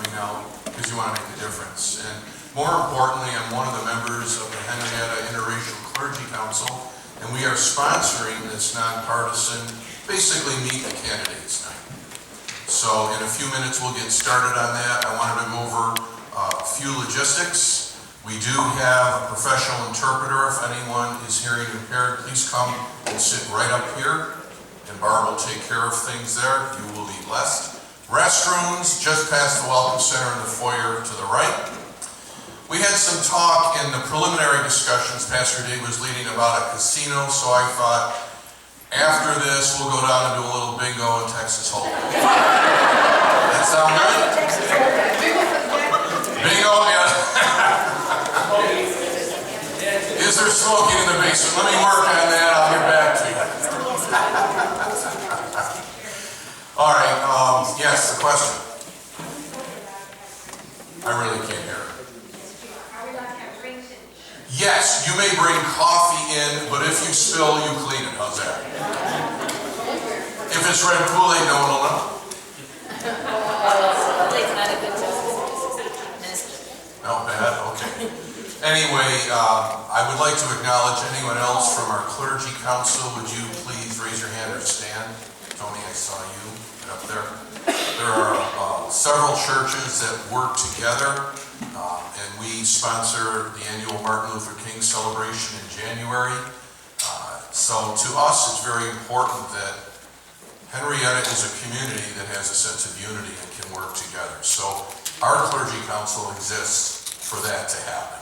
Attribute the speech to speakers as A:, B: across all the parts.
A: coming out because you want to make a difference. And more importantly, I'm one of the members of the Henrietta Interracial Clergy Council, and we are sponsoring this nonpartisan, basically meet the candidates night. So in a few minutes we'll get started on that. I wanted to go over a few logistics. We do have a professional interpreter. If anyone is hearing impaired, please come and sit right up here, and Barb will take care of things there. You will be blessed. Restrooms just past the Welcome Center in the foyer to the right. We had some talk in the preliminary discussions Pastor Dave was leading about a casino, so I thought after this we'll go down and do a little bingo in Texas Hold'em. That sound good? Bingo, yeah. Is there smoking in the basement? Let me work on that. I'll get back to you. All right. Yes, the question. I really can't hear it. Yes, you may bring coffee in, but if you spill, you clean it. How's that? If it's red Kool-Aid, no one will know. Not bad. Okay. Anyway, I would like to acknowledge anyone else from our clergy council. Would you please raise your hand or stand? Tony, I saw you up there. There are several churches that work together, and we sponsor the annual Martin Luther King celebration in January. So to us, it's very important that Henrietta is a community that has a sense of unity and can work together. So our clergy council exists for that to happen.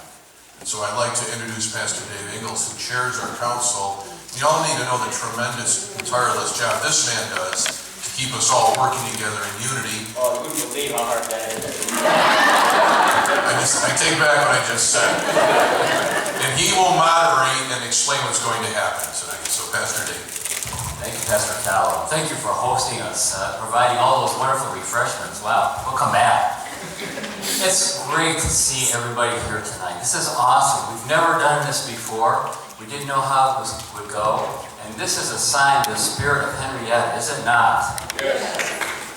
A: And so I'd like to introduce Pastor Dave Ingles, who chairs our council. You all need to know the tremendous, tireless job this man does to keep us all working together in unity.
B: Oh, you wouldn't believe how hard that is.
A: I take back what I just said. And he will moderate and explain what's going to happen tonight. So Pastor Dave.
C: Thank you, Pastor Cal. Thank you for hosting us, providing all those wonderful refreshments. Wow, we'll come back. It's great to see everybody here tonight. This is awesome. We've never done this before. We didn't know how it would go. And this is a sign of the spirit of Henrietta, is it not?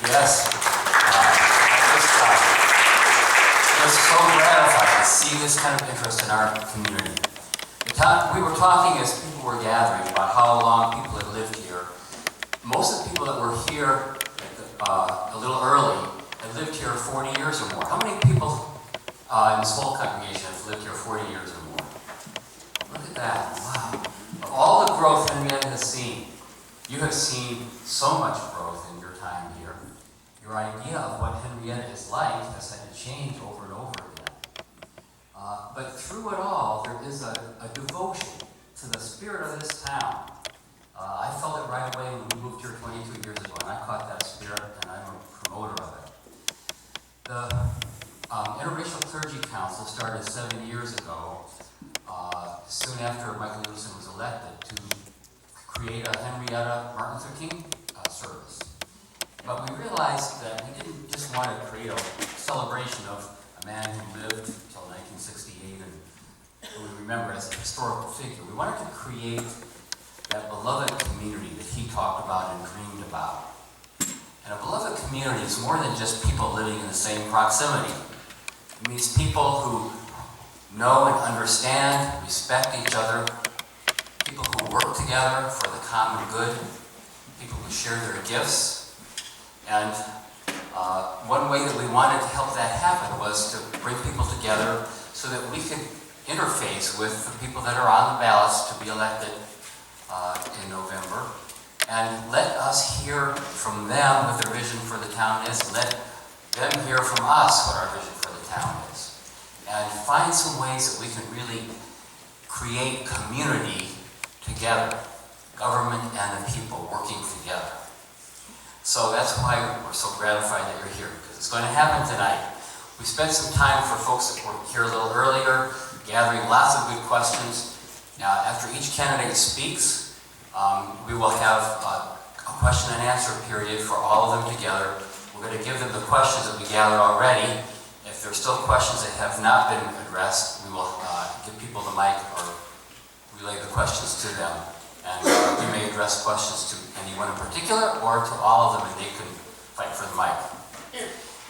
C: Yes. It's so gratifying to see this kind of interest in our community. We were talking as people were gathering about how long people had lived here. Most of the people that were here a little early had lived here 40 years or more. How many people in this whole congregation have lived here 40 years or more? Look at that. Wow. Of all the growth Henrietta has seen, you have seen so much growth in your time here. Your idea of what Henrietta is like has had to change over and over again. But through it all, there is a devotion to the spirit of this town. I felt it right away when we moved here 22 years ago, and I caught that spirit, and I'm a promoter of it. The Interracial Clergy Council started 7 years ago, soon after Michael Yudelson was elected, to create a Henrietta Martin Luther King service. But we realized that we didn't just want to create a celebration of a man who lived until 1968 and who we remember as a historical figure. We wanted to create that beloved community that he talked about and dreamed about. And a beloved community is more than just people living in the same proximity. It means people who know and understand, respect each other, people who work together for the common good, people who share their gifts. And one way that we wanted to help that happen was to bring people together so that we could interface with the people that are on the ballots to be elected in November, and let us hear from them what their vision for the town is, let them hear from us what our vision for the town is, and find some ways that we can really create community together, government and the people working together. So that's why we're so gratified that you're here, because it's going to happen tonight. We spent some time for folks that were here a little earlier, gathering lots of good questions. After each candidate speaks, we will have a question and answer period for all of them together. We're going to give them the questions that we gathered already. If there's still questions that have not been addressed, we will give people the mic or relay the questions to them. And we may address questions to anyone in particular or to all of them, and they can fight for the mic.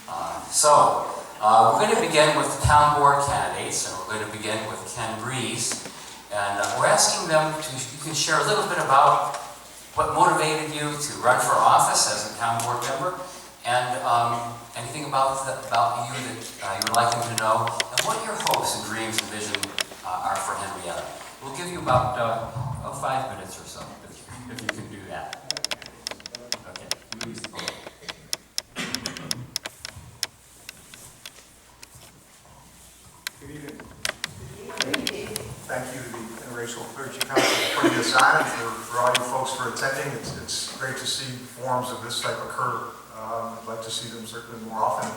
C: We're going to begin with the town board candidates, and we're going to begin with Ken Breese. And we're asking them you can share a little bit about what motivated you to run for office as a town board member, and anything about you that you would like them to know, and what your hopes and dreams and vision are for Henrietta. We'll give you about 5 minutes or so, if you can do that. Okay, please.
D: Good evening. Thank you to the Interracial Clergy Council for putting this on, and for all you folks for attending. It's great to see forums of this type occur. I'd like to see them certainly more often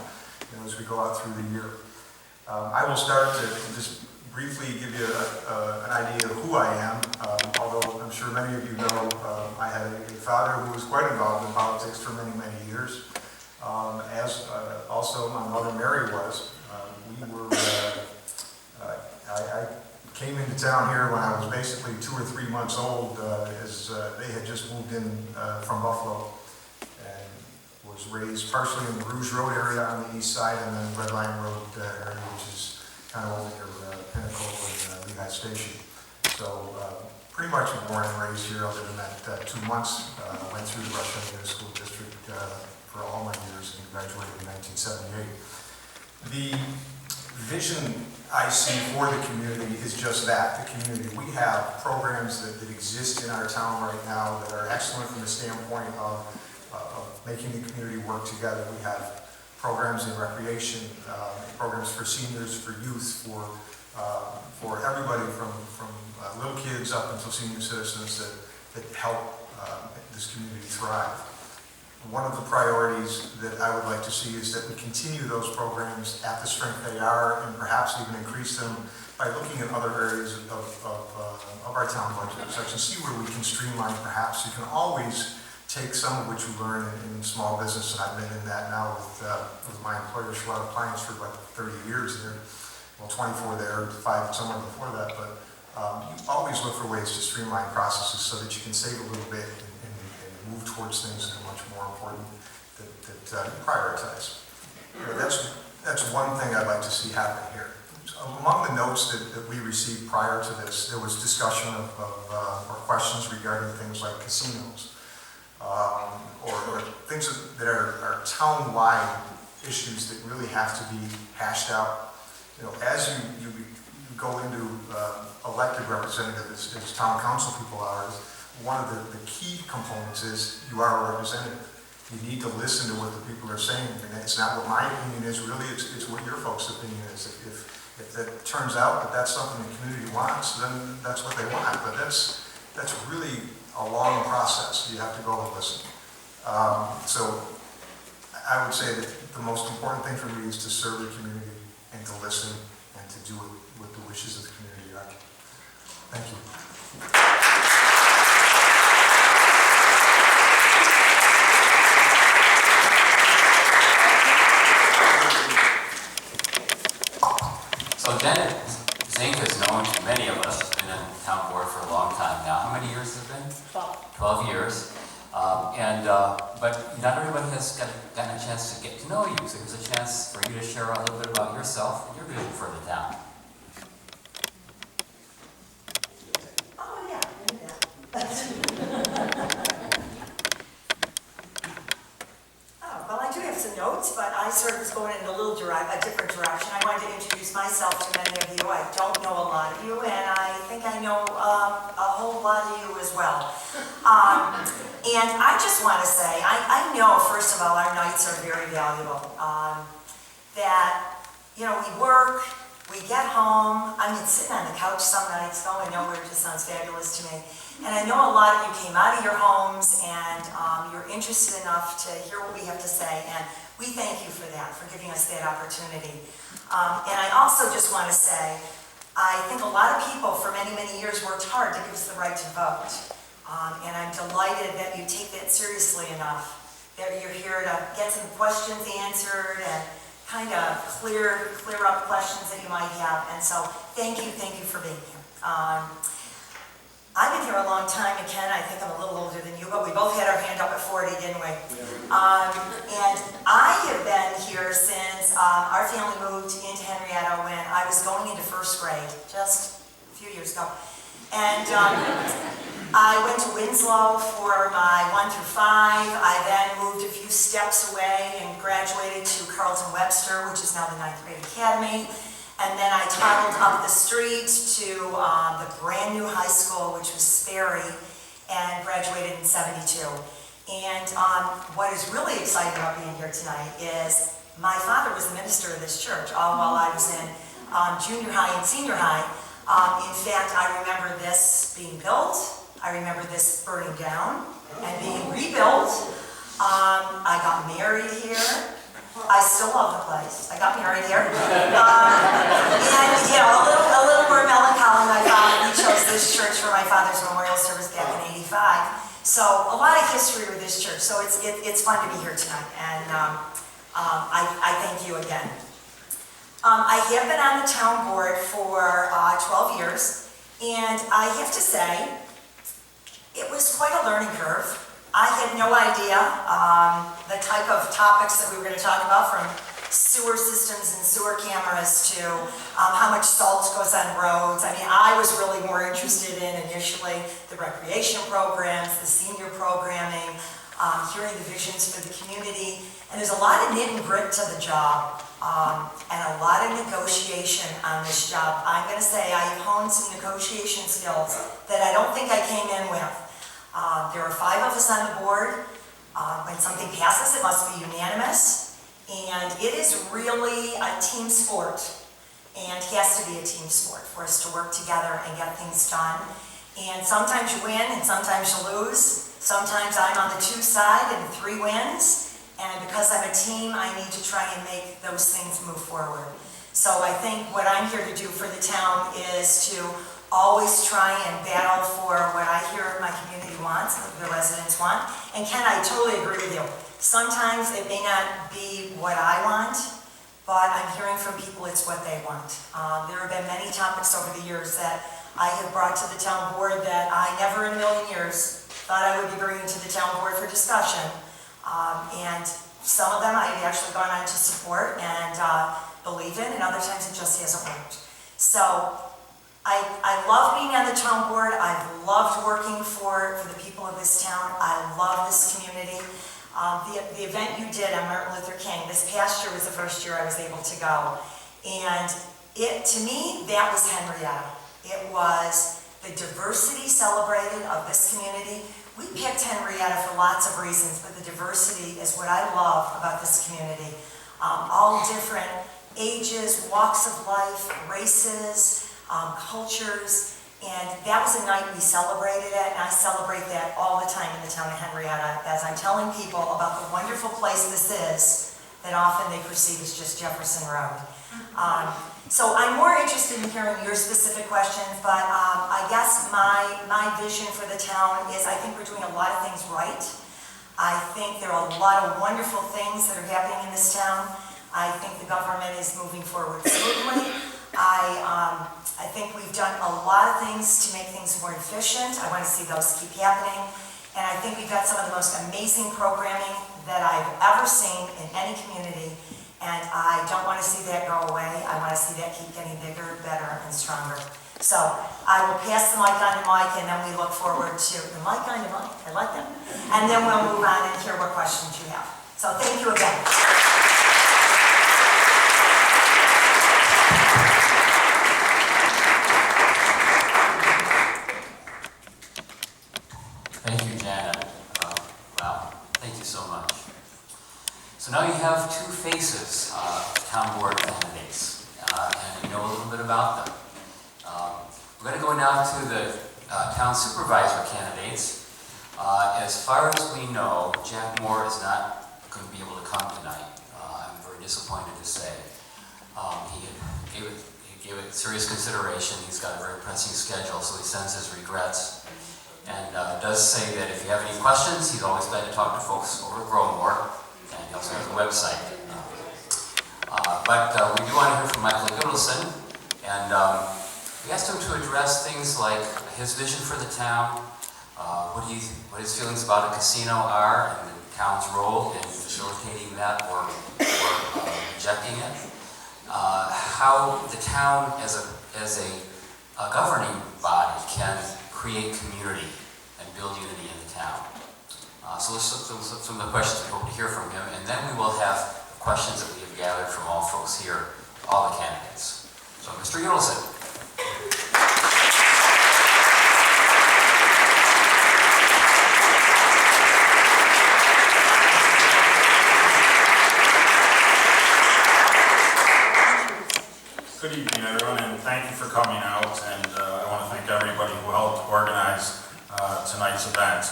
D: as we go out through the year. I will start to just briefly give you an idea of who I am, although I'm sure many of you know I had a father who was quite involved in politics for many, many years, as also my mother Mary was. I came into town here when I was basically 2 or 3 months old, as they had just moved in from Buffalo, and was raised partially in the Rouge Road area on the east side, and then Red Line Road area, which is kind of over near Pinnacle and Lehigh Station. So pretty much born and raised here, other than that 2 months. Went through the Rush Area School District for all my years and graduated in 1978. The vision I see for the community is just that, the community. We have programs that exist in our town right now that are excellent from the standpoint of making the community work together. We have programs in recreation, programs for seniors, for youth, for everybody from little kids up until senior citizens that help this community thrive. One of the priorities that I would like to see is that we continue those programs at the strength they are, and perhaps even increase them by looking at other areas of our town budget, such as see where we can streamline. Perhaps you can always take some of what you learn in small business, and I've been in that now with my employer, Schwab Appliance, for about 30 years there. Well, 24 there, 5 somewhere before that, but you always look for ways to streamline processes so that you can save a little bit and move towards things that are much more important that you prioritize. That's one thing I'd like to see happen here. So among the notes that we received prior to this, there was discussion or questions regarding things like casinos, or things that are town-wide issues that really have to be hashed out. As you go into elected representatives, as town council people are, one of the key components is you are a representative. You need to listen to what the people are saying, and it's not what my opinion is, really, it's what your folks' opinion is. If that turns out that that's something the community wants, then that's what they want, but that's really a long process. You have to go and listen. So I would say that the most important thing for me is to serve the community and to listen and to do what the wishes of the community are. Thank you.
C: So Zinck is known to many of us. He's been in town board for a long time now. How many years has it been? 12 years. But not everybody has gotten a chance to get to know you. So here's a chance for you to share a little bit about yourself and your vision for the town.
E: Oh yeah, I knew that. Well, I do have some notes, but I sort of was going in a different direction. I wanted to introduce myself to many of you. I don't know a lot of you, and I think I know a whole lot of you as well. And I just want to say, I know, first of all, our nights are very valuable. That, we work, we get home. I mean, sitting on the couch some nights going nowhere just sounds fabulous to me. And I know a lot of you came out of your homes and you're interested enough to hear what we have to say. And we thank you for that, for giving us that opportunity. And I also just want to say, I think a lot of people for many, many years worked hard to give us the right to vote. And I'm delighted that you take that seriously enough, that you're here to get some questions answered and kind of clear up questions that you might have. And so thank you for being here. I've been here a long time, and Ken, I think I'm a little older than you, but we both had our hand up at 40, didn't we? And I have been here since our family moved into Henrietta when I was going into first grade, just a few years ago. And I went to Winslow for my 1 through 5. I then moved a few steps away and graduated to Carlton Webster, which is now the 9th grade academy. And then I toddled up the street to the brand new high school, which was Sperry, and graduated in '72. And what is really exciting about being here tonight is my father was the minister of this church all while I was in junior high and senior high. In fact, I remember this being built. I remember this burning down and being rebuilt. I got married here. I still love the place. I got married here. And, you know, a little more melancholy, my father, we chose this church for my father's memorial service back in '85. So a lot of history with this church. So it's fun to be here tonight. And I thank you again. I have been on the town board for 12 years. And I have to say, it was quite a learning curve. I had no idea the type of topics that we were going to talk about, from sewer systems and sewer cameras to how much salt goes on roads. I mean, I was really more interested in initially the recreation programs, the senior programming, hearing the visions for the community. And there's a lot of knit and grit to the job and a lot of negotiation on this job. I'm going to say I have honed some negotiation skills that I don't think I came in with. There are 5 of us on the board. When something passes, it must be unanimous. And it is really a team sport, and has to be a team sport for us to work together and get things done. And sometimes you win and sometimes you lose. Sometimes I'm on the 2 side and 3 wins. And because I'm a team, I need to try and make those things move forward. So I think what I'm here to do for the town is to always try and battle for what I hear my community wants, the residents want. And Ken, I totally agree with you. Sometimes it may not be what I want, but I'm hearing from people it's what they want. There have been many topics over the years that I have brought to the town board that I never in a million years thought I would be bringing to the town board for discussion. And some of them I've actually gone on to support and believe in, and other times it just hasn't worked. So I love being on the town board. I've loved working for the people of this town. I love this community. The event you did on Martin Luther King, this past year was the first year I was able to go. And to me, that was Henrietta. It was the diversity celebrated of this community. We picked Henrietta for lots of reasons, but the diversity is what I love about this community. All different ages, walks of life, races, cultures, and that was a night we celebrated it, and I celebrate that all the time in the town of Henrietta as I'm telling people about the wonderful place this is that often they perceive as just Jefferson Road. So I'm more interested in hearing your specific questions, but I guess my vision for the town is I think we're doing a lot of things right. I think there are a lot of wonderful things that are happening in this town. I think the government is moving forward smoothly. I think we've done a lot of things to make things more efficient. I want to see those keep happening. And I think we've got some of the most amazing programming that I've ever seen in any community. And I don't want to see that go away. I want to see that keep getting bigger, better, and stronger. So I will pass the mic on to Mike, and then we look forward to the mic on to Mike. I like that. And then we'll move on and hear what questions you have. So thank you again.
C: Thank you, Janet. Wow, thank you so much. So now you have 2 faces, town board candidates, and you know a little bit about them. We're going to go now to the town supervisor candidates. As far as we know, Jack Moore is not going to be able to come tonight. I'm very disappointed to say. He gave it serious consideration. He's got a very pressing schedule, so he sends his regrets. And does say that if you have any questions, he's always glad to talk to folks over at Growmore, and he also has a website. But we do want to hear from Michael Yudelson, and We asked him to address things like his vision for the town, what his feelings about a casino are, and the town's role in facilitating that or rejecting it. How the town as a governing body can create community and build unity in the town. So let's look at some of the questions we hope to hear from him, and then we will have the questions that we have gathered from all folks here, all the candidates. So Mr. Yudelson.
F: Good evening, everyone, and thank you for coming out. And I want to thank everybody who helped organize tonight's event.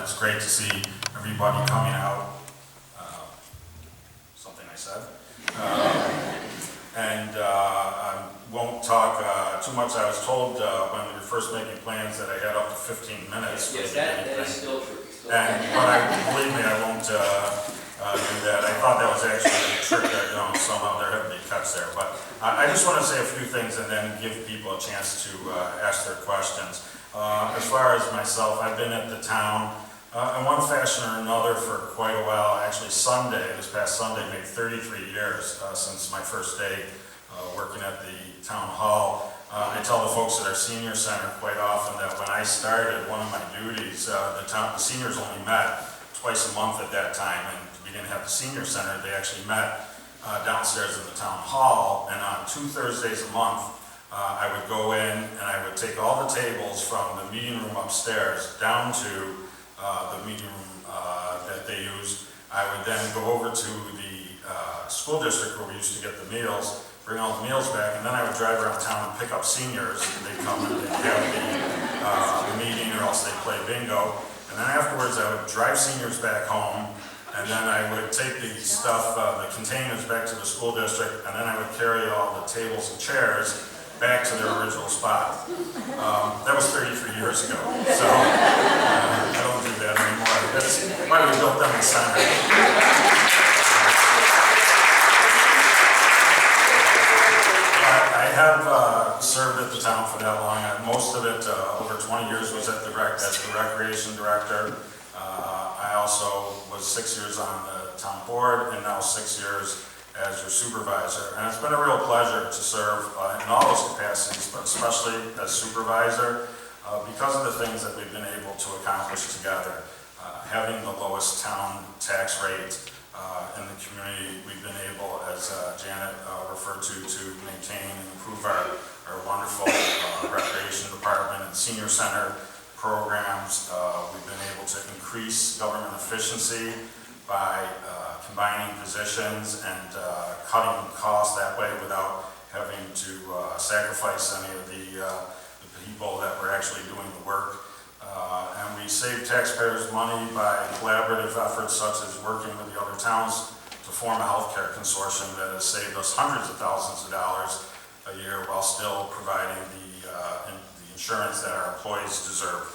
F: It's great to see everybody coming out. Something I said. I won't talk too much. I was told when we were first making plans that I had up to 15 minutes.
B: Yes, that is still true.
F: Believe me, I won't do that. I thought that was actually a trick that, somehow there had to be cuts there. But I just want to say a few things and then give people a chance to ask their questions. As far as myself, I've been at the town in one fashion or another for quite a while. Actually, this past Sunday, made 33 years since my first day working at the town hall. I tell the folks at our senior center quite often that when I started, one of my duties, the seniors only met twice a month at that time, and we didn't have the senior center. They actually met downstairs in the town hall, and on 2 Thursdays a month, I would go in and I would take all the tables from the meeting room upstairs down to the meeting room that they used. I would then go over to the school district where we used to get the meals, bring all the meals back, and then I would drive around town and pick up seniors. They'd come and they'd have the meeting, or else they'd play bingo. And then afterwards, I would drive seniors back home, and then I would take the stuff, the containers back to the school district, and then I would carry all the tables and chairs back to their original spot. That was 33 years ago, so I don't do that anymore. That's why we built them in center. I have served at the town for that long. Most of it, over 20 years, was as the recreation director. I also was 6 years on the town board, and now 6 years as your supervisor. And it's been a real pleasure to serve in all those capacities, but especially as supervisor, because of the things that we've been able to accomplish together. Having the lowest town tax rate in the community, we've been able, as Janet referred to maintain and improve our wonderful recreation department and senior center programs. We've been able to increase government efficiency by combining positions and cutting costs that way without having to sacrifice any of the people that were actually doing the work. And we save taxpayers money by collaborative efforts such as working with the other towns to form a healthcare consortium that has saved us hundreds of thousands of dollars a year while still providing the insurance that our employees deserve.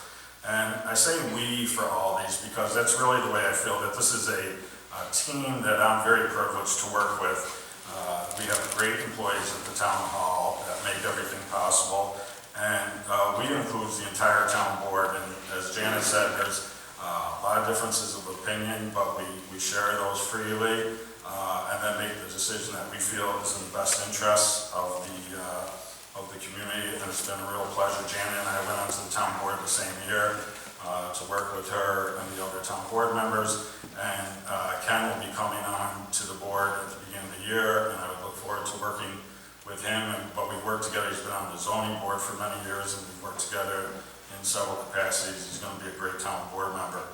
F: And I say we for all these because that's really the way I feel that this is a team that I'm very privileged to work with. We have great employees at the town hall that make everything possible. And we include the entire town board, and as Janet said, there's a lot of differences of opinion, but we share those freely, and then make the decision that we feel is in the best interest of the community. And it's been a real pleasure. Janet and I went onto the town board the same year to work with her and the other town board members, and Ken will be coming on to the board at the beginning of the year, and I would look forward to working with him, but we've worked together. He's been on the zoning board for many years, and we've worked together in several capacities. He's going to be a great town board member.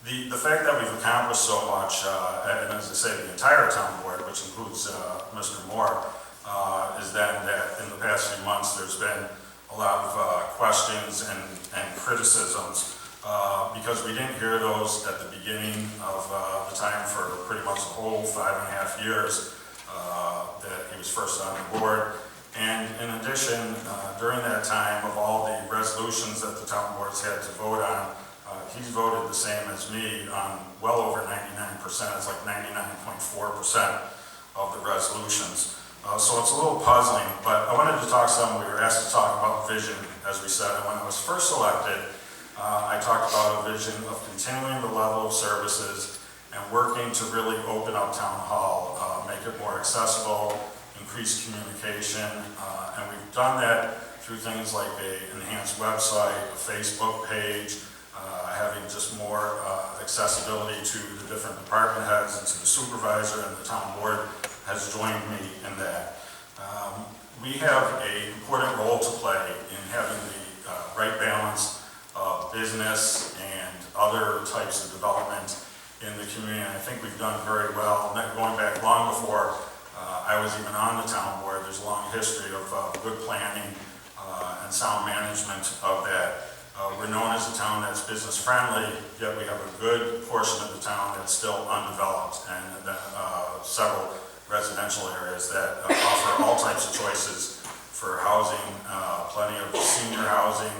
F: The fact that we've accomplished so much, and as I say, the entire town board, which includes Mr. Moore, is that in the past few months there's been a lot of questions and criticisms because we didn't hear those at the beginning of the time for pretty much the whole 5.5 years that he was first on the board. And in addition, during that time, of all the resolutions that the town boards had to vote on, he's voted the same as me on well over 99%. It's like 99.4% of the resolutions. So it's a little puzzling, but I wanted to talk some, we were asked to talk about vision, as we said, and when I was first elected, I talked about a vision of continuing the level of services and working to really open up Town Hall, make it more accessible, increase communication, and we've done that through things like an enhanced website, a Facebook page, having just more accessibility to the different department heads and to the supervisor, and the town board has joined me in that. We have an important role to play in having the right balance of business and other types of development in the community. And I think we've done very well. Going back long before I was even on the town board, there's a long history of good planning and sound management of that. We're known as a town that's business friendly, yet we have a good portion of the town that's still undeveloped, and several residential areas that offer all types of choices for housing, plenty of senior housing.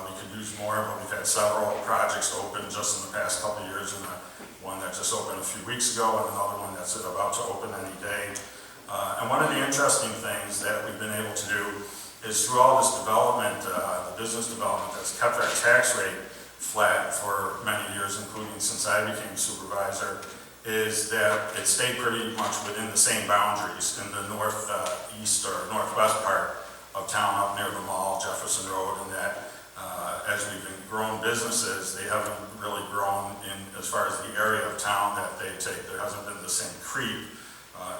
F: We could use more, but we've had several projects open just in the past couple of years, and one that just opened a few weeks ago, and another one that's about to open any day. And one of the interesting things that we've been able to do is through all this development, the business development that's kept our tax rate flat for many years, including since I became supervisor, is that it stayed pretty much within the same boundaries in the northeast or northwest part of town, up near the mall, Jefferson Road, and that as we've grown businesses, they haven't really grown in as far as the area of town that they take. There hasn't been the same creep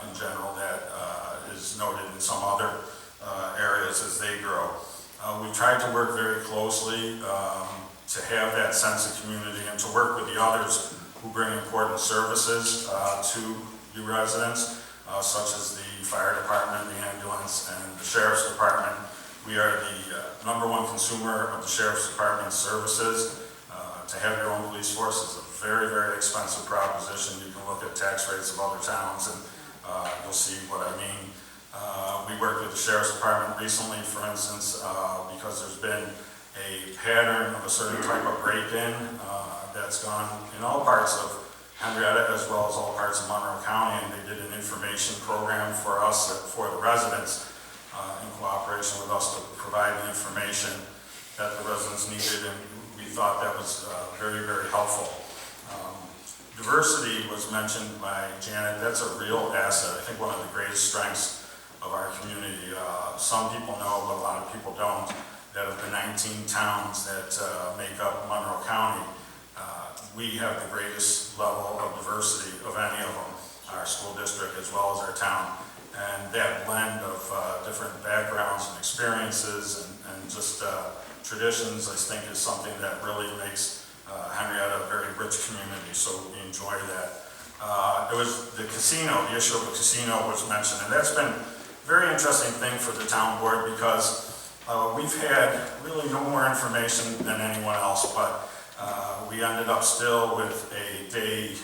F: in general that is noted in some other areas as they grow. We tried to work very closely to have that sense of community and to work with the others who bring important services to you residents, such as the fire department, the ambulance, and the sheriff's department. We are the #1 consumer of the sheriff's department's services. To have your own police force is a very, very expensive proposition. You can look at tax rates of other towns and you'll see what I mean. We worked with the sheriff's department recently, for instance, because there's been a pattern of a certain type of break-in that's gone in all parts of Henrietta as well as all parts of Monroe County, and they did an information program for us, for the residents, in cooperation with us to provide the information that the residents needed, and we thought that was very, very helpful. Diversity was mentioned by Janet. That's a real asset. I think one of the greatest strengths of our community. Some people know, but a lot of people don't, that of the 19 towns that make up Monroe County, we have the greatest level of diversity of any of them, our school district as well as our town. And that blend of different backgrounds and experiences and just traditions, I think, is something that really makes Henrietta a very rich community, so we enjoy that. It was the casino, the issue of the casino was mentioned, and that's been a very interesting thing for the town board because we've had really no more information than anyone else, but we ended up still with a day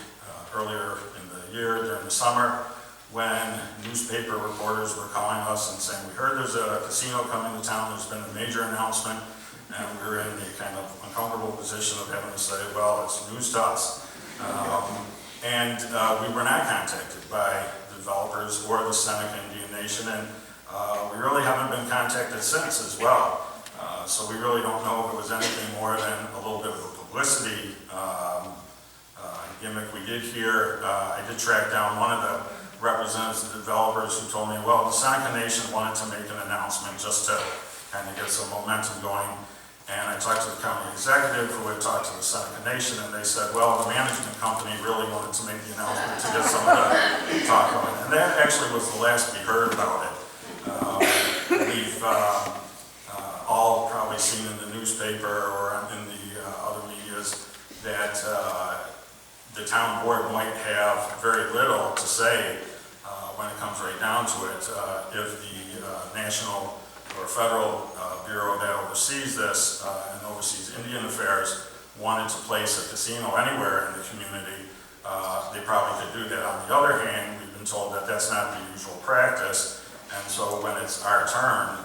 F: earlier in the year during the summer when newspaper reporters were calling us and saying, we heard there's a casino coming to town, there's been a major announcement, and we were in the kind of uncomfortable position of having to say, well, it's news to us. We were not contacted by developers or the Seneca Indian Nation, and we really haven't been contacted since as well. So we really don't know if it was anything more than a little bit of a publicity gimmick. We did hear, I did track down one of the representatives of the developers who told me, well, the Seneca Nation wanted to make an announcement just to kind of get some momentum going. And I talked to the county executive who had talked to the Seneca Nation, and they said, well, the management company really wanted to make the announcement to get some of the talk going. And that actually was the last we heard about it. We've all probably seen in the newspaper or in the other medias that the town board might have very little to say when it comes right down to it. If the national or federal bureau that oversees this and oversees Indian affairs wanted to place a casino anywhere in the community, they probably could do that. On the other hand, we've been told that that's not the usual practice, and so when it's our turn,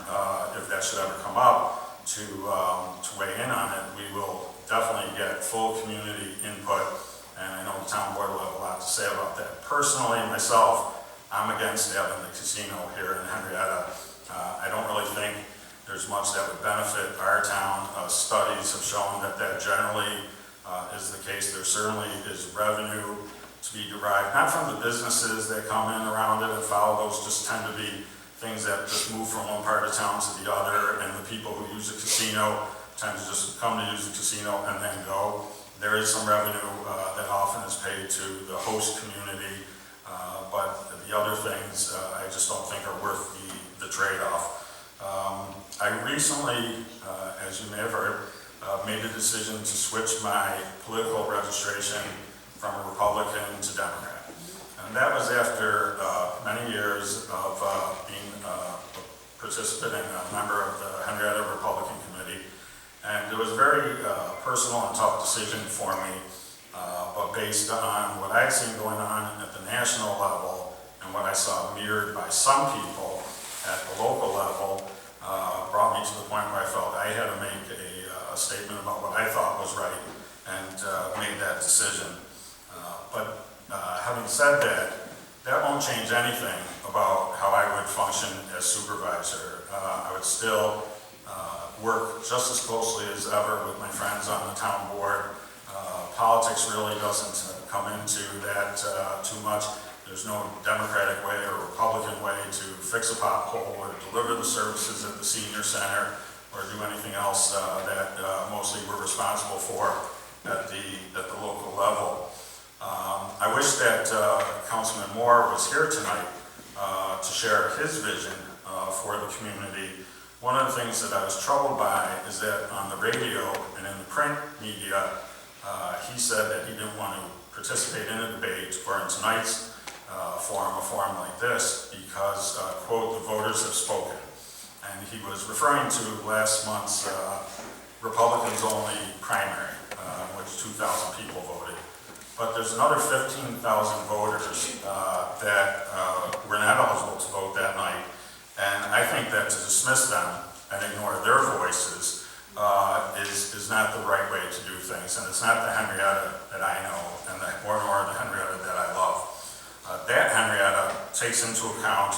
F: if that should ever come up, to weigh in on it, we will definitely get full community input, and I know the town board will have a lot to say about that. Personally, myself, I'm against having the casino here in Henrietta. I don't really think there's much that would benefit our town. Studies have shown that that generally is the case. There certainly is revenue to be derived, not from the businesses that come in around it and follow those, just tend to be things that just move from one part of town to the other, and the people who use the casino tend to just come to use the casino and then go. There is some revenue that often is paid to the host community, but the other things I just don't think are worth the trade-off. I recently, as you may have heard, made a decision to switch my political registration from a Republican to Democrat. And that was after many years of being a participant and a member of the Henrietta Republican Committee. And it was a very personal and tough decision for me, but based on what I had seen going on at the national level and what I saw mirrored by some people at the local level, brought me to the point where I felt I had to make a statement about what I thought was right and made that decision. But having said that, that won't change anything about how I would function as supervisor. I would still work just as closely as ever with my friends on the town board. Politics really doesn't come into that too much. There's no Democratic way or Republican way to fix a pothole or deliver the services at the senior center or do anything else that mostly we're responsible for at the local level. I wish that Councilman Moore was here tonight to share his vision for the community. One of the things that I was troubled by is that on the radio and in the print media, he said that he didn't want to participate in a debate or in tonight's forum, a forum like this, because, quote, the voters have spoken. And he was referring to last month's Republicans-only primary, in which 2,000 people voted. But there's another 15,000 voters that were not eligible to vote that night. And I think that to dismiss them and ignore their voices is not the right way to do things. And it's not the Henrietta that I know, and nor the Henrietta that I love. That Henrietta takes into account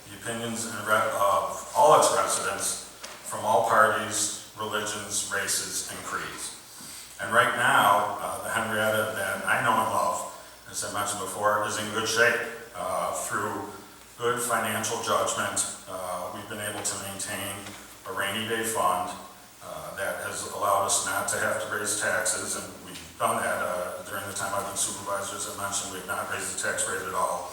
F: the opinions of all its residents from all parties, religions, races, and creeds. And right now, the Henrietta that I know and love, as I mentioned before, is in good shape. Through good financial judgment, we've been able to maintain a rainy day fund that has allowed us not to have to raise taxes, and we've done that during the time I've been supervisor. As I mentioned, we've not raised the tax rate at all.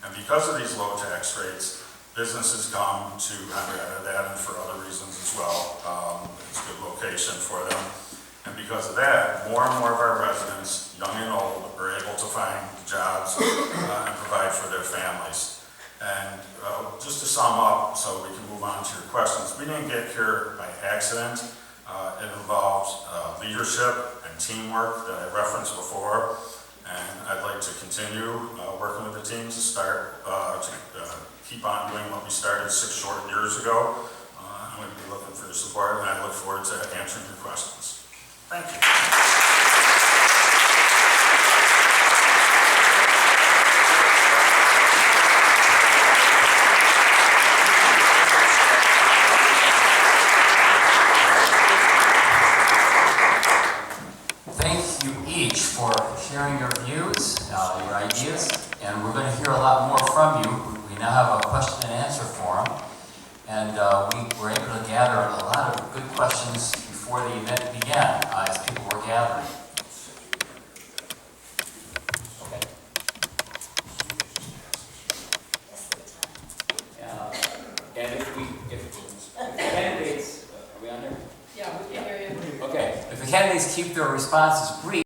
F: And because of these low tax rates, businesses come to Henrietta, that and for other reasons as well. It's a good location for them. And because of that, more and more of our residents, young and old, are able to find jobs and provide for their families. And just to sum up, so we can move on to your questions, we didn't get here by accident. It involves leadership and teamwork that I referenced before. And I'd like to continue working with the team to start, to keep on doing what we started 6 short years ago. I'm going to be looking for your support, and I look forward to answering your questions. Thank you.
C: Thank you each for sharing your views, your ideas, and we're going to hear a lot more from you. We now have a question and answer forum, and we were able to gather a lot of good questions before the event began, as people were gathering. Okay. And if the candidates, are we on there?
G: Yeah, we can hear you.
C: Okay, if the candidates keep their responses brief,